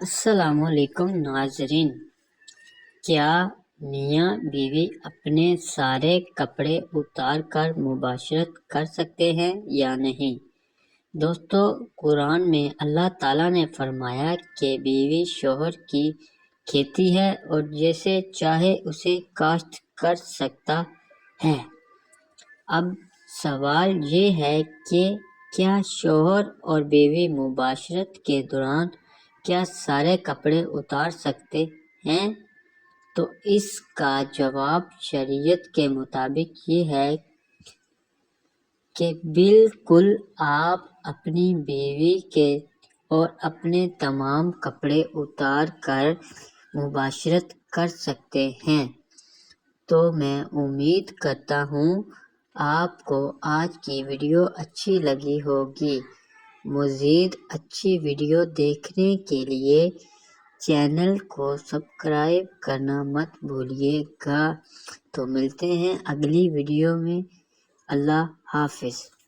السلام علیکم ناظرین، کیا میاں بیوی اپنے سارے کپڑے اتار کر مباشرت کر سکتے ہیں یا نہیں؟ دوستو، قرآن میں اللہ تعالیٰ نے فرمایا کہ بیوی شوہر کی کھیتی ہے اور جیسے چاہے اسے کاشت کر سکتا ہے۔ اب سوال یہ ہے کہ کیا شوہر اور بیوی مباشرت کے دوران کیا سارے کپڑے اتار سکتے ہیں؟ تو اس کا جواب شریعت کے مطابق یہ ہے کہ بالکل آپ اپنی بیوی کے اور اپنے تمام کپڑے اتار کر مباشرت کر سکتے ہیں۔ تو میں امید کرتا ہوں آپ کو آج کی ویڈیو اچھی لگی ہوگی۔ مزید اچھی ویڈیو دیکھنے کے لیے چینل کو سبسکرائب کرنا مت بھولیے گا۔ تو ملتے ہیں اگلی ویڈیو میں۔ اللہ حافظ۔